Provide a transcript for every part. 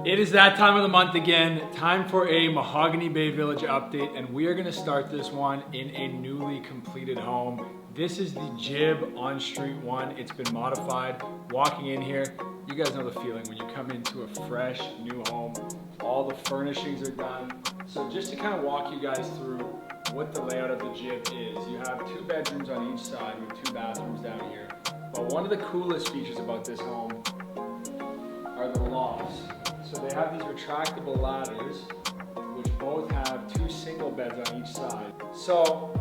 It is that time of the month again. Time for a Mahogany Bay Village update, and we are gonna start this one in a newly completed home. This is the Jib on Street 1. It's been modified. Walking in here, you guys know the feeling when you come into a fresh new home. All the furnishings are done. So just to kind of walk you guys through what the layout of the Jib is. You have 2 bedrooms on each side with 2 bathrooms down here. But one of the coolest features about this home are the lofts. So they have these retractable ladders, which both have 2 single beds on each side. So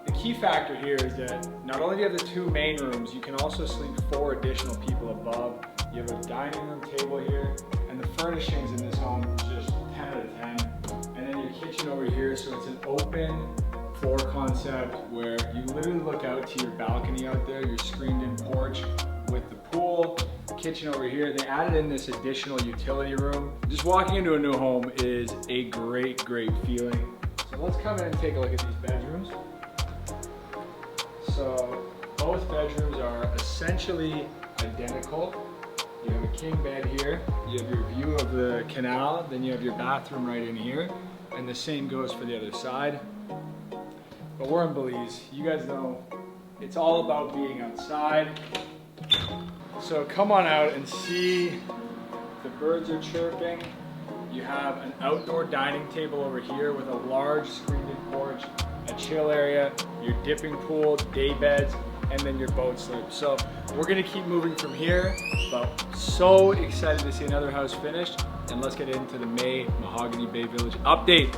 the key factor here is that not only do you have the 2 main rooms, you can also sleep 4 additional people above. You have a dining room table here, and the furnishings in this home is just 10 out of 10. And then your kitchen over here, so it's an open floor concept where you literally look out to your balcony out there, your screened in porch with the pool. Kitchen over here, they added in this additional utility room. Just walking into a new home is a great feeling. So let's come in and take a look at these bedrooms. So both bedrooms are essentially identical. You have a king bed here, you have your view of the canal, then you have your bathroom right in here, and the same goes for the other side. But we're in Belize, you guys know it's all about being outside. So come on out and see the birds are chirping. You have an outdoor dining table over here with a large screened-in porch, a chill area, your dipping pool, day beds, and then your boat slip. So we're gonna keep moving from here, but so excited to see another house finished. And let's get into the Mahogany Bay Village update.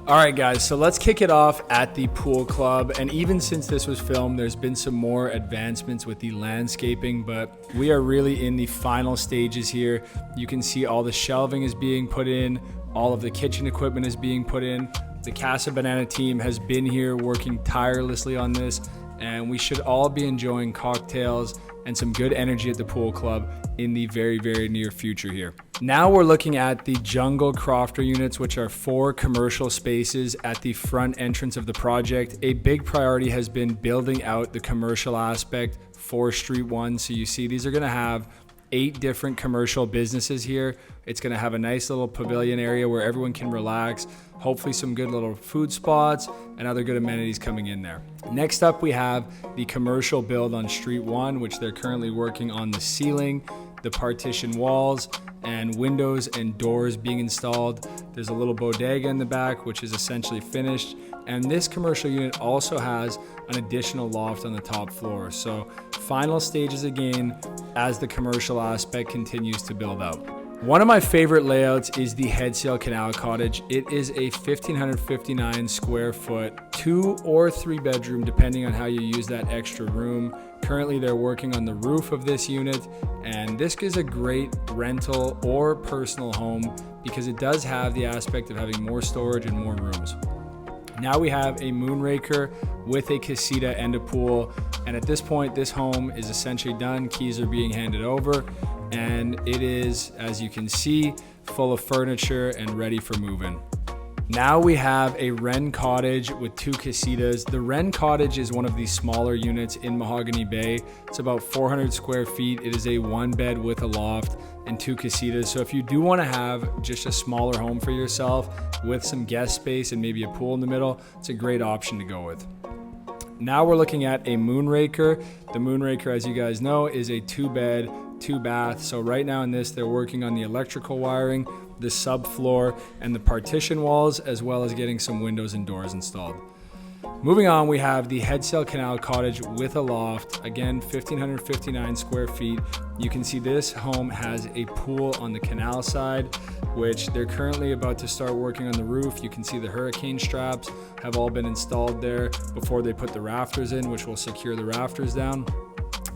All right guys, so let's kick it off at the pool club. And even since this was filmed, there's been some more advancements with the landscaping, but we are really in the final stages here. You can see all the shelving is being put in, all of the kitchen equipment is being put in. The Casa Banana team has been here working tirelessly on this, and we should all be enjoying cocktails and some good energy at the pool club in the very near future here. Now we're looking at the Jungle Crofter units, which are 4 commercial spaces at the front entrance of the project. A big priority has been building out the commercial aspect for Street 1. So you see these are gonna have 8 different commercial businesses here. It's gonna have a nice little pavilion area where everyone can relax, hopefully some good little food spots and other good amenities coming in there. Next up, we have the commercial build on Street 1, which they're currently working on the ceiling, the partition walls, and windows and doors being installed. There's a little bodega in the back, which is essentially finished. And this commercial unit also has an additional loft on the top floor. So final stages again as the commercial aspect continues to build out. One of my favorite layouts is the Head Sail Canal Cottage. It is a 1,559 square foot, 2 or 3 bedroom, depending on how you use that extra room. Currently, they're working on the roof of this unit, and this is a great rental or personal home because it does have the aspect of having more storage and more rooms. Now we have a moonraker with a casita and a pool, and at this point, this home is essentially done. Keys are being handed over, and it is, as you can see, full of furniture and ready for move-in. Now we have a Wren Cottage with 2 casitas. The Wren Cottage is one of the smaller units in Mahogany Bay. It's about 400 square feet. It is a 1 bed with a loft and 2 casitas. So if you do want to have just a smaller home for yourself with some guest space and maybe a pool in the middle, it's a great option to go with. Now we're looking at a moonraker. The moonraker, as you guys know, is a 2 bed, 2 bath. So right now in this, they're working on the electrical wiring, the subfloor, and the partition walls, as well as getting some windows and doors installed. Moving on, we have the Head Sail Canal Cottage with a loft. Again, 1,559 square feet. You can see this home has a pool on the canal side, which they're currently about to start working on the roof. You can see the hurricane straps have all been installed there before they put the rafters in, which will secure the rafters down.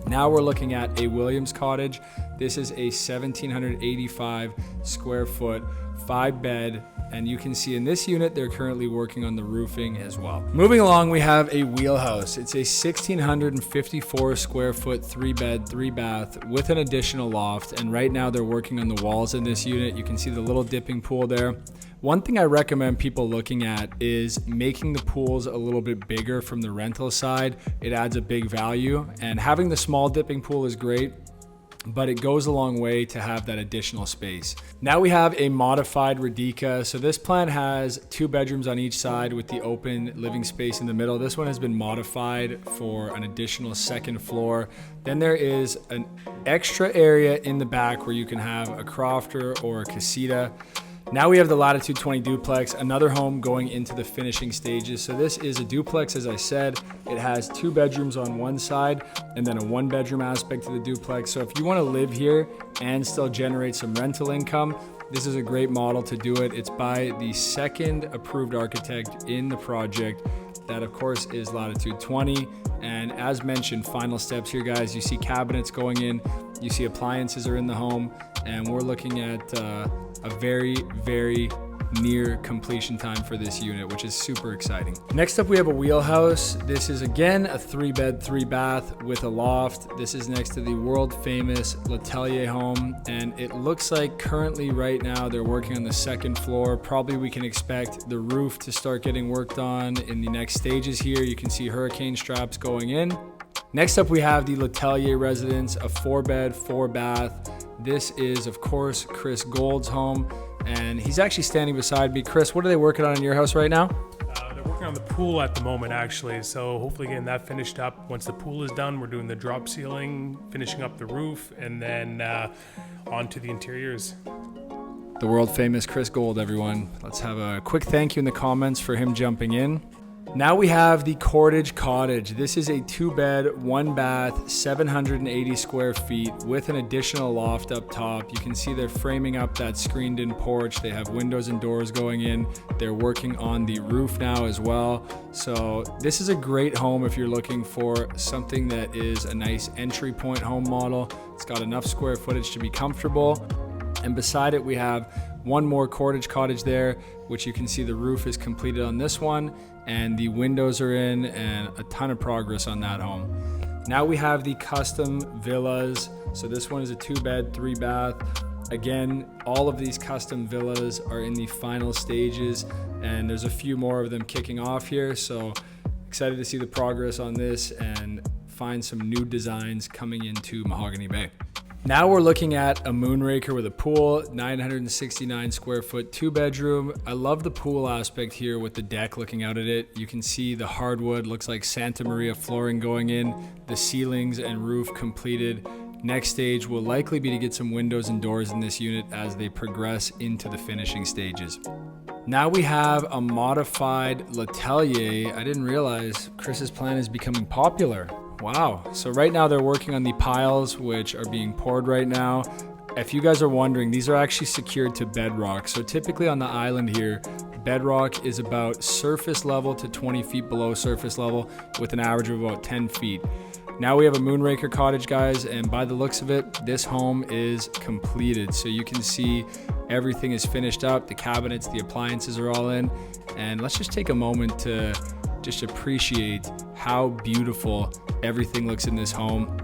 Now we're looking at a Williams Cottage. This is a 1,785 square foot, 5 bed, and you can see in this unit, they're currently working on the roofing as well. Moving along, we have a wheelhouse. It's a 1,654 square foot, 3 bed, 3 bath with an additional loft. And right now they're working on the walls in this unit. You can see the little dipping pool there. One thing I recommend people looking at is making the pools a little bit bigger from the rental side. It adds a big value, and having the small dipping pool is great. but it goes a long way to have that additional space. Now we have a modified Radica. So this plan has 2 bedrooms on each side with the open living space in the middle. This one has been modified for an additional 2nd floor. Then there is an extra area in the back where you can have a crofter or a casita. Now we have the Latitude 20 duplex, another home going into the finishing stages. So this is a duplex, as I said. It has 2 bedrooms on one side and then a 1-bedroom aspect to the duplex. So if you want to live here and still generate some rental income, this is a great model to do it. It's by the 2nd approved architect in the project. That of course is Latitude 20. And as mentioned, final steps here, guys. You see cabinets going in, you see appliances are in the home, and we're looking at a very, very near completion time for this unit, which is super exciting. Next up, we have a wheelhouse. This is again a 3-bed, 3-bath with a loft. This is next to the world famous Letellier home, and it looks like currently right now they're working on the 2nd floor. Probably we can expect the roof to start getting worked on in the next stages here. You can see hurricane straps going in. Next up, we have the Letellier residence, a 4-bed, 4-bath. This is, of course, Chris Gold's home, and he's actually standing beside me. Chris, what are they working on in your house right now? They're working on the pool at the moment, actually, so hopefully getting that finished up. Once the pool is done, we're doing the drop ceiling, finishing up the roof, and then onto the interiors. The world famous Chris Gold, everyone. Let's have a quick thank you in the comments for him jumping in. Now we have the Cottage. This is a 2-bed, 1-bath, 780 square feet with an additional loft up top. You can see they're framing up that screened-in porch. They have windows and doors going in. They're working on the roof now as well. So this is a great home if you're looking for something that is a nice entry point home model. It's got enough square footage to be comfortable. And beside it, we have one more Cottage there, which you can see the roof is completed on this one, and the windows are in, and a ton of progress on that home. Now we have the custom villas. So this one is a 2-bed, 3-bath. Again, all of these custom villas are in the final stages, and there's a few more of them kicking off here. So excited to see the progress on this and find some new designs coming into Mahogany Bay. Now we're looking at a moonraker with a pool, 969 square foot, 2-bedroom. I love the pool aspect here with the deck looking out at it. You can see the hardwood, looks like Santa Maria flooring going in, the ceilings and roof completed. Next stage will likely be to get some windows and doors in this unit as they progress into the finishing stages. Now we have a modified Letellier. I didn't realize Chris's plan is becoming popular. Wow. So right now they're working on the piles, which are being poured right now. If you guys are wondering, these are actually secured to bedrock. So typically on the island here, bedrock is about surface level to 20 feet below surface level with an average of about 10 feet. Now we have a moonraker cottage, guys, and by the looks of it, this home is completed. So you can see everything is finished up. The cabinets, the appliances are all in. And let's just take a moment to just appreciate how beautiful everything looks in this home.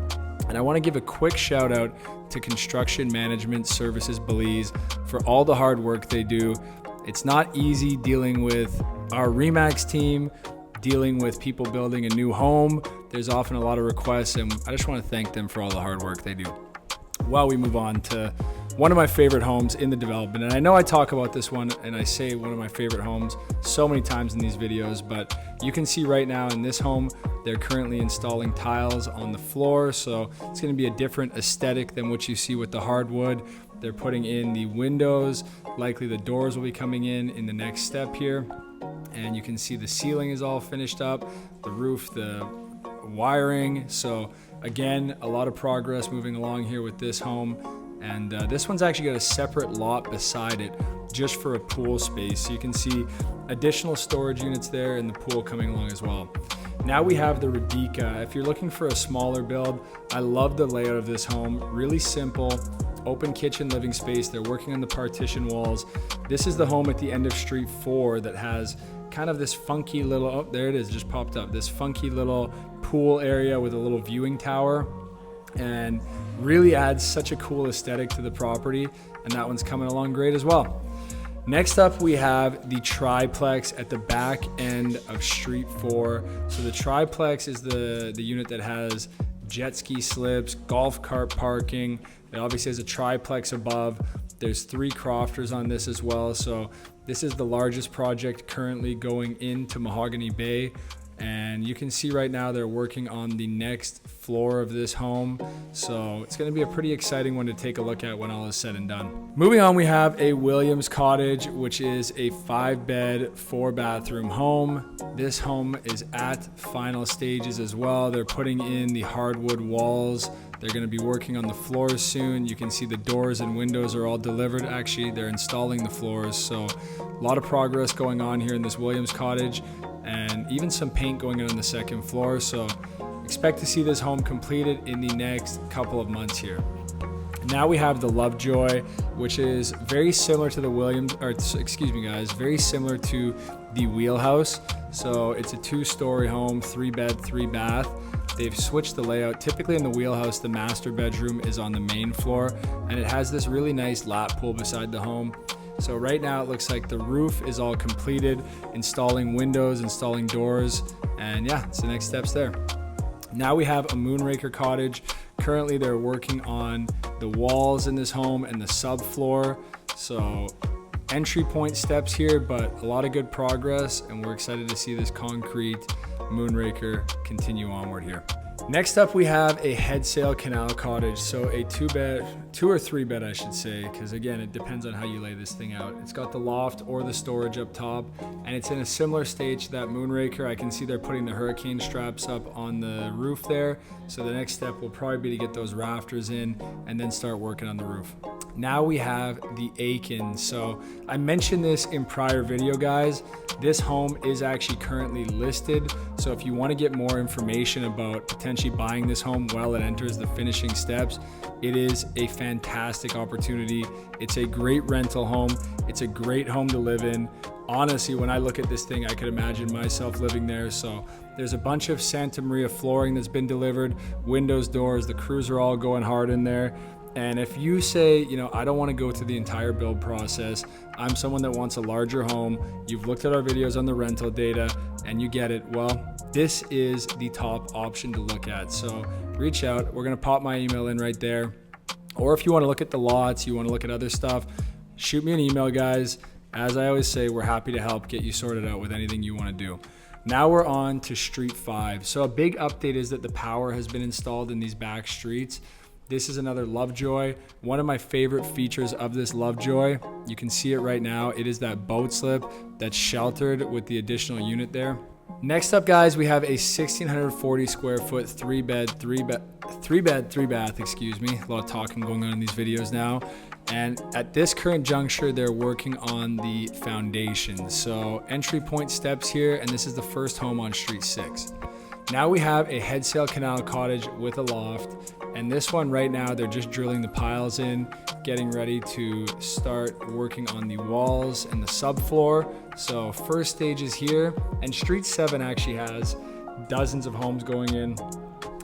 And I want to give a quick shout out to Construction Management Services Belize for all the hard work they do. It's not easy dealing with our Remax team, dealing with people building a new home. There's often a lot of requests, and I just want to thank them for all the hard work they do. While we move on to one of my favorite homes in the development, and I know I talk about this one and I say one of my favorite homes so many times in these videos, but you can see right now in this home, they're currently installing tiles on the floor, so it's going to be a different aesthetic than what you see with the hardwood. They're putting in the windows, likely the doors will be coming in the next step here, and you can see the ceiling is all finished up, the roof, the wiring. So again, a lot of progress moving along here with this home. And this one's actually got a separate lot beside it just for a pool space. So you can see additional storage units there and the pool coming along as well. Now we have the Radica. If you're looking for a smaller build, I love the layout of this home. Really simple, open kitchen living space. They're working on the partition walls. This is the home at the end of Street 4 that has kind of this funky little, oh, there it is, just popped up. This funky little pool area with a little viewing tower, and really adds such a cool aesthetic to the property, and that one's coming along great as well. Next up, we have the triplex at the back end of Street 4. So the triplex is the unit that has jet ski slips, golf cart parking. It obviously has a triplex above. There's 3 crofters on this as well. So this is the largest project currently going into Mahogany Bay. And you can see right now they're working on the next floor of this home. So it's going to be a pretty exciting one to take a look at when all is said and done. Moving on, we have a Williams Cottage, which is a 5-bed, 4-bathroom home. This home is at final stages as well. They're putting in the hardwood walls. They're going to be working on the floors soon. You can see the doors and windows are all delivered. Actually, they're installing the floors. So a lot of progress going on here in this Williams Cottage, and even some paint going on the second floor. So expect to see this home completed in the next couple of months here. Now we have the Lovejoy, which is very similar to the very similar to the Wheelhouse. So it's a 2-story home, 3-bed, 3-bath. They've switched the layout. Typically in the Wheelhouse, the master bedroom is on the main floor, and it has this really nice lap pool beside the home. So right now it looks like the roof is all completed, installing windows, installing doors, and yeah, it's the next steps there. Now we have a Moonraker Cottage. Currently they're working on the walls in this home and the subfloor. So entry point steps here, but a lot of good progress, and we're excited to see this concrete Moonraker continue onward here. Next up, we have a head sail canal cottage. So a 2 or 3 bed, I should say, because again, it depends on how you lay this thing out. It's got the loft or the storage up top, and it's in a similar stage to that Moonraker. I can see they're putting the hurricane straps up on the roof there. So the next step will probably be to get those rafters in and then start working on the roof. Now we have the Aiken. So I mentioned this in prior video, guys. This home is actually currently listed. So if you want to get more information about potentially buying this home while it enters the finishing steps, it is a fantastic opportunity. It's a great rental home. It's a great home to live in. Honestly, when I look at this thing, I could imagine myself living there. So there's a bunch of Santa Maria flooring that's been delivered, windows, doors, the crews are all going hard in there. And if you say, I don't want to go through the entire build process, I'm someone that wants a larger home, you've looked at our videos on the rental data and you get it, well, this is the top option to look at. So reach out. We're going to pop my email in right there. Or if you want to look at the lots, you want to look at other stuff, shoot me an email, guys. As I always say, we're happy to help get you sorted out with anything you want to do. Now we're on to Street 5. So a big update is that the power has been installed in these back streets. This is another Lovejoy. One of my favorite features of this Lovejoy, you can see it right now. It is that boat slip that's sheltered with the additional unit there. Next up, guys, we have a 1,640 square foot 3-bed, 3-bath, excuse me. A lot of talking going on in these videos now. And at this current juncture, they're working on the foundation. So entry point steps here, and this is the first home on Street 6. Now we have a head sail canal cottage with a loft. And this one right now, they're just drilling the piles in, getting ready to start working on the walls and the subfloor. So first stage is here, and Street 7 actually has dozens of homes going in.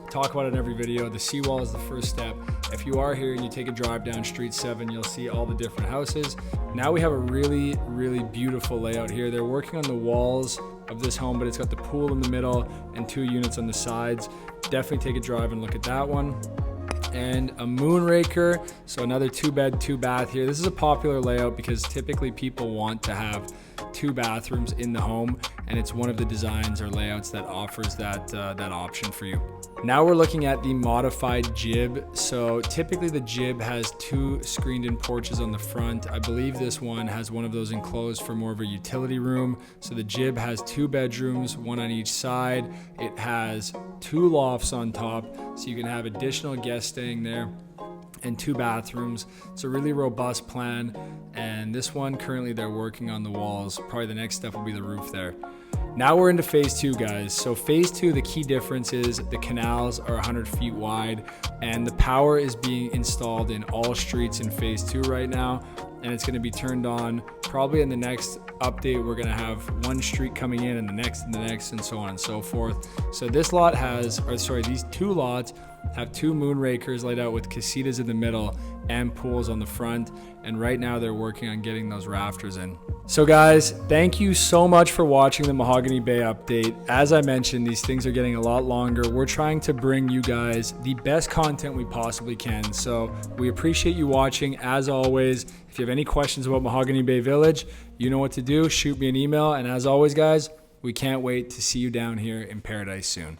Talk about it in every video. The seawall is the first step. If you are here and you take a drive down Street 7, you'll see all the different houses. Now we have a really, really beautiful layout here. They're working on the walls of this home, but it's got the pool in the middle and 2 units on the sides. Definitely take a drive and look at that one. And a Moonraker, so another 2-bed, 2-bath here. This is a popular layout because typically people want to have 2 bathrooms in the home, and it's one of the designs or layouts that offers that option for you. Now we're looking at the modified jib. So typically the jib has 2 screened-in porches on the front. I believe this one has one of those enclosed for more of a utility room. So the jib has 2 bedrooms, 1 on each side. It has 2 lofts on top, so you can have additional guests staying there, and 2 bathrooms. It's a really robust plan, and this one currently they're working on the walls. Probably the next step will be the roof there. Now we're into phase 2, guys. So phase 2, the key difference is the canals are 100 feet wide, and the power is being installed in all streets in phase 2 right now, and it's going to be turned on probably in the next update. We're going to have one street coming in and the next and the next and so on and so forth. So this lot has, these 2 lots have 2 moon rakers laid out with casitas in the middle and pools on the front. And right now they're working on getting those rafters in. So guys, thank you so much for watching the Mahogany Bay update. As I mentioned, these things are getting a lot longer. We're trying to bring you guys the best content we possibly can. So we appreciate you watching. As always, if you have any questions about Mahogany Bay Village, you know what to do. Shoot me an email. And as always, guys, we can't wait to see you down here in paradise soon.